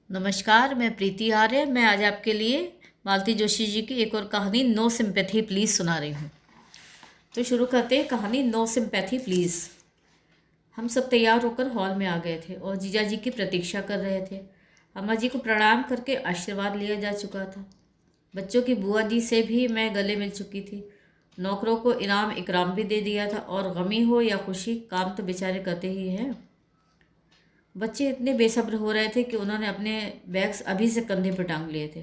नमस्कार, मैं प्रीति आर्य। मैं आज आपके लिए मालती जोशी जी की एक और कहानी नो सिंपैथी प्लीज़ सुना रही हूँ। तो शुरू करते हैं कहानी नो सिंपैथी प्लीज़। हम सब तैयार होकर हॉल में आ गए थे और जीजा जी की प्रतीक्षा कर रहे थे। अम्मा जी को प्रणाम करके आशीर्वाद लिया जा चुका था। बच्चों की बुआ जी से भी मैं गले मिल चुकी थी। नौकरों को इनाम इकराम भी दे दिया था और गमी हो या खुशी काम तो बेचारे करते ही हैं। बच्चे इतने बेसब्र हो रहे थे कि उन्होंने अपने बैग्स अभी से कंधे पर टांग लिए थे।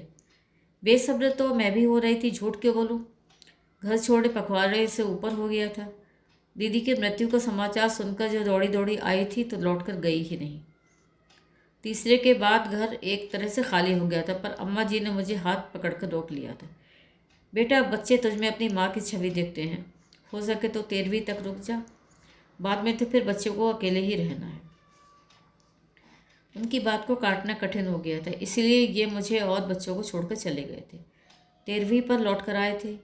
बेसब्र तो मैं भी हो रही थी, झूठ क्यों बोलूं। घर छोड़े पखवाड़े से ऊपर हो गया था। दीदी की मृत्यु का समाचार सुनकर जो दौड़ी दौड़ी आई थी तो लौटकर गई ही नहीं। तीसरे के बाद घर एक तरह से खाली हो गया था, पर अम्मा जी ने मुझे हाथ पकड़कर रोक लिया था। बेटा, बच्चे तुझ में अपनी माँ की छवि देखते हैं। हो सके तो 13वीं तक रुक जा, बाद में तो फिर बच्चे को अकेले ही रहना है। उनकी बात को काटना कठिन हो गया था, इसलिए ये मुझे और बच्चों को छोड़कर चले गए थे। 13वीं पर लौट कर आए थे।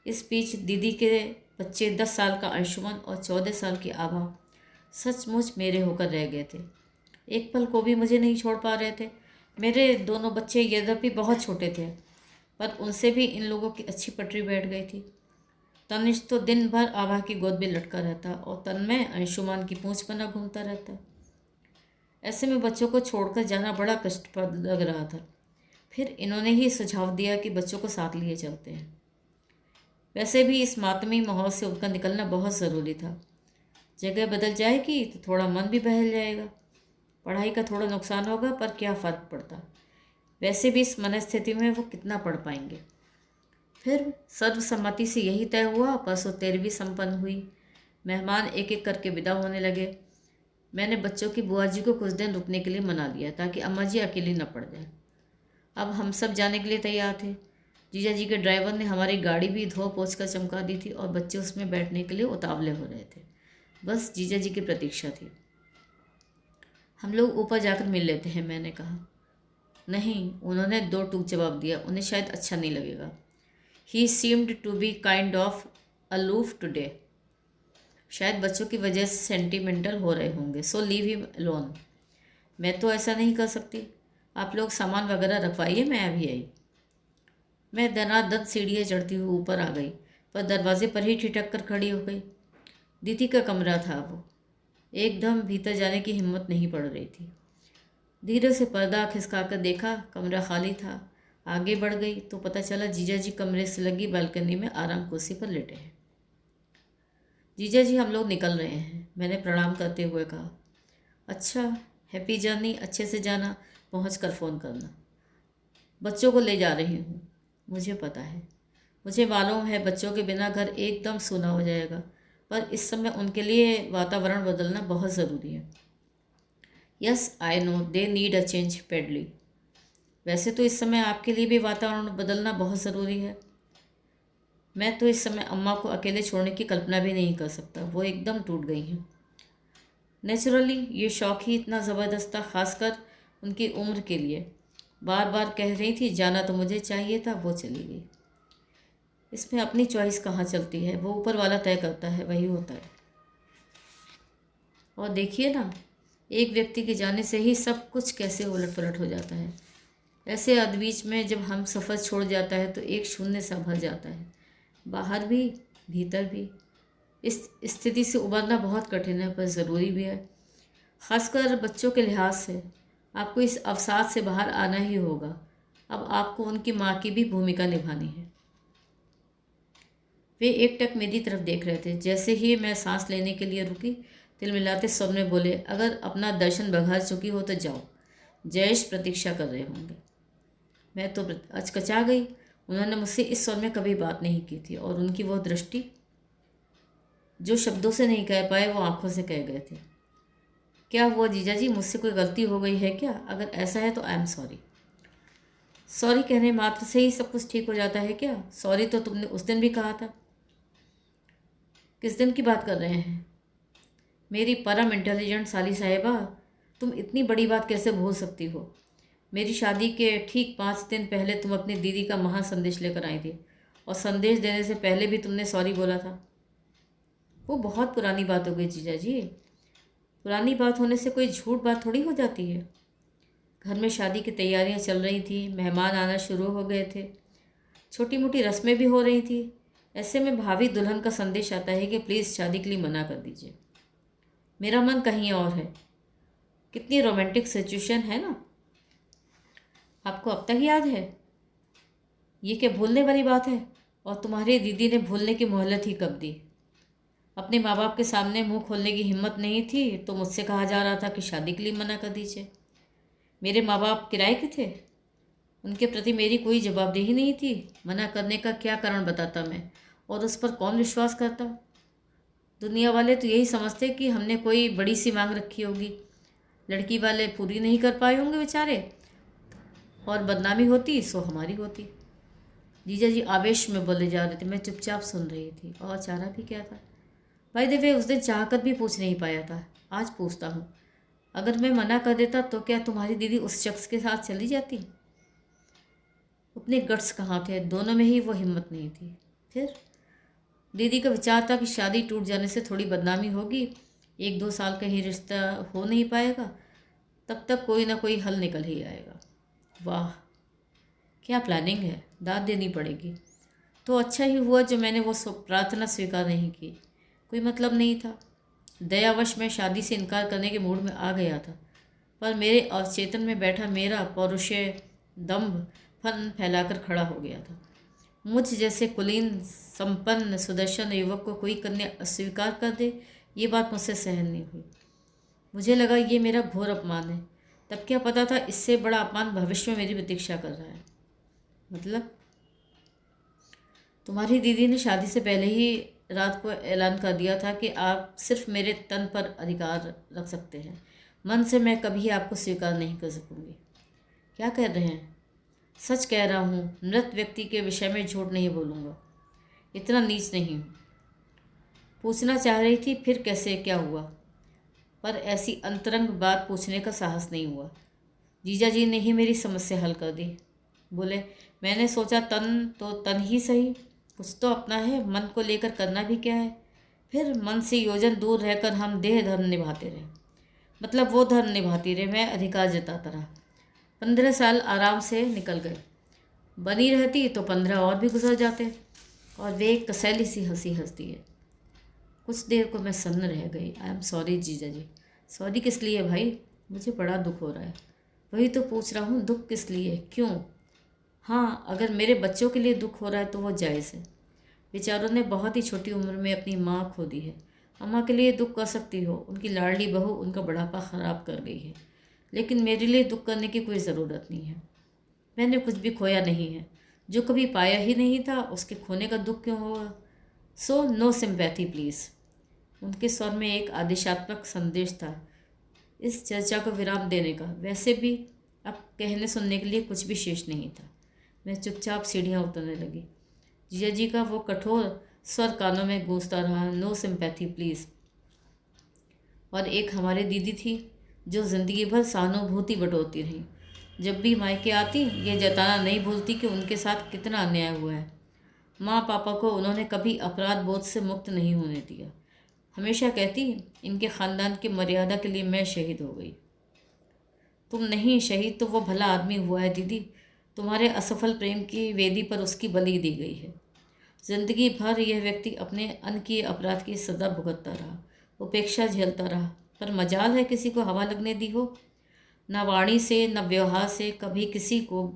इस बीच दीदी के बच्चे 10 साल का अंशुमन और 14 साल की आभा सचमुच मेरे होकर रह गए थे। एक पल को भी मुझे नहीं छोड़ पा रहे थे। मेरे दोनों बच्चे यद्यपि बहुत छोटे थे, पर उनसे भी इन लोगों की अच्छी पटरी बैठ गई थी। तनिष्क तो दिन भर आभा की गोद में लटका रहता और तन्मय अंशुमान की पूंछ बना घूमता रहता। ऐसे में बच्चों को छोड़कर जाना बड़ा कष्टप्रद लग रहा था। फिर इन्होंने ही सुझाव दिया कि बच्चों को साथ लिए चलते हैं। वैसे भी इस मातमी माहौल से उनका निकलना बहुत ज़रूरी था। जगह बदल जाएगी तो थोड़ा मन भी बहल जाएगा। पढ़ाई का थोड़ा नुकसान होगा, पर क्या फ़र्क पड़ता। वैसे भी इस मनस्थिति में वो कितना पढ़ पाएंगे। फिर सर्वसम्मति से यही तय हुआ। परसों 13वीं संपन्न हुई। मेहमान एक एक करके विदा होने लगे। मैंने बच्चों की बुआ जी को कुछ दिन रुकने के लिए मना लिया ताकि अम्मा जी अकेली न पड़ जाए। अब हम सब जाने के लिए तैयार थे। जीजा जी के ड्राइवर ने हमारी गाड़ी भी धो पोंछ कर चमका दी थी और बच्चे उसमें बैठने के लिए उतावले हो रहे थे। बस जीजा जी की प्रतीक्षा थी। हम लोग ऊपर जाकर मिल लेते हैं, मैंने कहा। नहीं, उन्होंने दो टूक जवाब दिया। उन्हें शायद अच्छा नहीं लगेगा। He seemed to be kind of aloof today. शायद बच्चों की वजह से सेंटिमेंटल हो रहे होंगे, सो लीव हिम अलोन। मैं तो ऐसा नहीं कर सकती। आप लोग सामान वगैरह रखवाइए, मैं अभी आई। मैं दनादन सीढ़ियाँ चढ़ती हुई ऊपर आ गई, पर दरवाजे पर ही ठिठक कर खड़ी हो गई। दीदी का कमरा था वो। एकदम भीतर जाने की हिम्मत नहीं पड़ रही थी। धीरे से पर्दा खिसका कर देखा, कमरा खाली था। आगे बढ़ गई तो पता चला जीजा जी कमरे से लगी बालकनी में आराम कुर्सी पर लेटे हैं। जीजा जी, हम लोग निकल रहे हैं, मैंने प्रणाम करते हुए कहा। अच्छा, हैप्पी जर्नी, अच्छे से जाना, पहुँच कर फ़ोन करना। बच्चों को ले जा रही हूँ। मुझे पता है, मुझे मालूम है बच्चों के बिना घर एकदम सूना हो जाएगा, पर इस समय उनके लिए वातावरण बदलना बहुत ज़रूरी है। Yes I know they need a change badly. वैसे तो इस समय आपके लिए भी वातावरण बदलना बहुत ज़रूरी है। मैं तो इस समय अम्मा को अकेले छोड़ने की कल्पना भी नहीं कर सकता। वो एकदम टूट गई हैं। नेचुरली ये शौक ही इतना ज़बरदस्त था, खासकर उनकी उम्र के लिए। बार बार कह रही थी जाना तो मुझे चाहिए था, वो चली गई। इसमें अपनी चॉइस कहाँ चलती है, वो ऊपर वाला तय करता है, वही होता है। और देखिए ना, एक व्यक्ति के जाने से ही सब कुछ कैसे उलट पलट हो जाता है। ऐसे अदबीच में जब हम सफ़र छोड़ जाता है तो एक शून्य सा भर जाता है, बाहर भी भीतर भी। इस स्थिति से उबरना बहुत कठिन है, पर ज़रूरी भी है। ख़ासकर बच्चों के लिहाज से आपको इस अवसाद से बाहर आना ही होगा। अब आपको उनकी माँ की भी भूमिका निभानी है। वे एकटक मेरी तरफ देख रहे थे। जैसे ही मैं सांस लेने के लिए रुकी, तिलमिलाते स्वर में बोले, अगर अपना दर्शन बघार चुकी हो तो जाओ, जयेश प्रतीक्षा कर रहे होंगे। मैं तो अचकचा गई। उन्होंने मुझसे इस स्वर में कभी बात नहीं की थी, और उनकी वो दृष्टि जो शब्दों से नहीं कह पाए वो आंखों से कह गए थे। क्या हुआ जीजा जी, मुझसे कोई गलती हो गई है क्या? अगर ऐसा है तो आई एम सॉरी। सॉरी कहने मात्र से ही सब कुछ ठीक हो जाता है क्या? सॉरी तो तुमने उस दिन भी कहा था। किस दिन की बात कर रहे हैं? मेरी परम इंटेलिजेंट साली साहिबा, तुम इतनी बड़ी बात कैसे भूल सकती हो? मेरी शादी के ठीक 5 दिन पहले तुम अपनी दीदी का महान संदेश लेकर आई थी, और संदेश देने से पहले भी तुमने सॉरी बोला था। वो बहुत पुरानी बात हो गई जीजा जी। पुरानी बात होने से कोई झूठ बात थोड़ी हो जाती है। घर में शादी की तैयारियां चल रही थी, मेहमान आना शुरू हो गए थे, छोटी मोटी रस्में भी हो रही थी। ऐसे में भाभी दुल्हन का संदेश आता है कि प्लीज़ शादी के लिए मना कर दीजिए। मेरा मन कहीं और है। कितनी रोमांटिक सिचुएशन है ना। आपको अब तक याद है? ये क्या भूलने वाली बात है? और तुम्हारी दीदी ने भूलने की मोहलत ही कब दी? अपने माँ बाप के सामने मुंह खोलने की हिम्मत नहीं थी तो मुझसे कहा जा रहा था कि शादी के लिए मना कर दीजिए। मेरे माँ बाप किराए के थे, उनके प्रति मेरी कोई जवाबदेही नहीं थी। मना करने का क्या कारण बताता मैं, और उस पर कौन विश्वास करता? दुनिया वाले तो यही समझते कि हमने कोई बड़ी सी मांग रखी होगी, लड़की वाले पूरी नहीं कर पाए होंगे बेचारे, और बदनामी होती सो हमारी होती। जीजा जी आवेश में बोले जा रहे थे, मैं चुपचाप सुन रही थी। और चारा भी क्या था? भाई देवे उस दिन चाहकर भी पूछ नहीं पाया था, आज पूछता हूँ। अगर मैं मना कर देता तो क्या तुम्हारी दीदी उस शख्स के साथ चली जाती? उतने गट्स कहाँ थे? दोनों में ही वो हिम्मत नहीं थी। फिर दीदी का विचार था कि शादी टूट जाने से थोड़ी बदनामी होगी, 1-2 साल का ही रिश्ता हो नहीं पाएगा, तब तक कोई ना कोई हल निकल ही आएगा। वाह क्या प्लानिंग है, दाद देनी पड़ेगी। तो अच्छा ही हुआ जो मैंने वो प्रार्थना स्वीकार नहीं की। कोई मतलब नहीं था। दयावश मैं शादी से इनकार करने के मूड में आ गया था, पर मेरे अवचेतन में बैठा मेरा पौरुषेय दम्भ फन फैलाकर खड़ा हो गया था। मुझ जैसे कुलीन संपन्न सुदर्शन युवक को कोई कन्या अस्वीकार कर दे, ये बात मुझसे सहन नहीं हुई। मुझे लगा ये मेरा घोर अपमान है। तब क्या पता था इससे बड़ा अपमान भविष्य में मेरी प्रतीक्षा कर रहा है। मतलब तुम्हारी दीदी ने शादी से पहले ही रात को ऐलान कर दिया था कि आप सिर्फ मेरे तन पर अधिकार रख सकते हैं, मन से मैं कभी आपको स्वीकार नहीं कर सकूंगी। क्या कह रहे हैं? सच कह रहा हूँ, मृत व्यक्ति के विषय में झूठ नहीं बोलूँगा, इतना नीच नहीं हूँ। पूछना चाह रही थी फिर कैसे क्या हुआ, पर ऐसी अंतरंग बात पूछने का साहस नहीं हुआ। जीजा जी ने ही मेरी समस्या हल कर दी। बोले, मैंने सोचा तन तो तन ही सही, कुछ तो अपना है, मन को लेकर करना भी क्या है। फिर मन से योजन दूर रहकर हम देह धर्म निभाते रहे, मतलब वो धर्म निभाती रहे, मैं अधिकार जताता रहा। 15 साल आराम से निकल गए। बनी रहती तो 15 और भी गुजर जाते। और वे एक कसैली सी हंसी हंसती है। कुछ देर को मैं सन्न रह गई। आई एम सॉरी जीजा जी। सॉरी किस लिए भाई? मुझे बड़ा दुख हो रहा है। वही तो पूछ रहा हूँ, दुख किस लिए, क्यों? हाँ, अगर मेरे बच्चों के लिए दुख हो रहा है तो वो जायज़ है। बेचारों ने बहुत ही छोटी उम्र में अपनी माँ खो दी है। अम्मा के लिए दुख कर सकती हो, उनकी लाडली बहू उनका बुढ़ापा ख़राब कर गई है, लेकिन मेरे लिए दुख करने की कोई ज़रूरत नहीं है। मैंने कुछ भी खोया नहीं है, जो कभी पाया ही नहीं था उसके खोने का दुख क्यों होगा? So no sympathy please. उनके स्वर में एक आदेशात्मक संदेश था, इस चर्चा को विराम देने का। वैसे भी अब कहने सुनने के लिए कुछ भी शेष नहीं था। मैं चुपचाप सीढ़ियाँ उतरने लगी। जीजा जी का वो कठोर स्वर कानों में गूंजता रहा, नो सिंपैथी प्लीज़। और एक हमारी दीदी थी जो ज़िंदगी भर सहानुभूति बटोरती रही। जब भी मायके आती ये जताना नहीं भूलती कि उनके साथ कितना अन्याय हुआ है। माँ पापा को उन्होंने कभी अपराध बोध से मुक्त नहीं होने दिया। हमेशा कहती, इनके ख़ानदान की मर्यादा के लिए मैं शहीद हो गई। तुम नहीं शहीद तो वो भला आदमी हुआ है दीदी। तुम्हारे असफल प्रेम की वेदी पर उसकी बलि दी गई है। जिंदगी भर यह व्यक्ति अपने अन किए अपराध की सजा भुगतता रहा, उपेक्षा झेलता रहा, पर मजाल है किसी को हवा लगने दी हो। न वाणी से न व्यवहार से कभी किसी को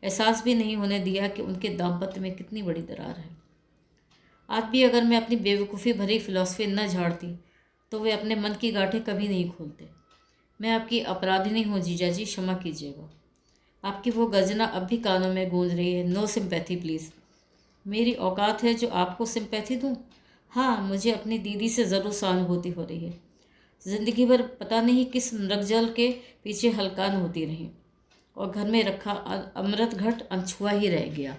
एहसास भी नहीं होने दिया कि उनके दाम्पत्य में कितनी बड़ी दरार है। आज भी अगर मैं अपनी बेवकूफ़ी भरी फिलॉसफी न झाड़ती तो वे अपने मन की गांठें कभी नहीं खोलते। मैं आपकी अपराधिनी हूँ जीजा जी, क्षमा कीजिएगा। आपकी वो गर्जना अब भी कानों में गूंज रही है, नो सिंपैथी प्लीज़। मेरी औकात है जो आपको सिंपैथी दूँ? हाँ, मुझे अपनी दीदी से ज़रूर सहानुभूति हो रही है। ज़िंदगी भर पता नहीं किस मृगजल के पीछे हलकान होती रही और घर में रखा अमृत घट अनछुआ ही रह गया।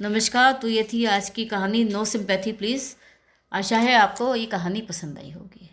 नमस्कार, तो ये थी आज की कहानी नो सिंपैथी प्लीज़। आशा है आपको ये कहानी पसंद आई होगी।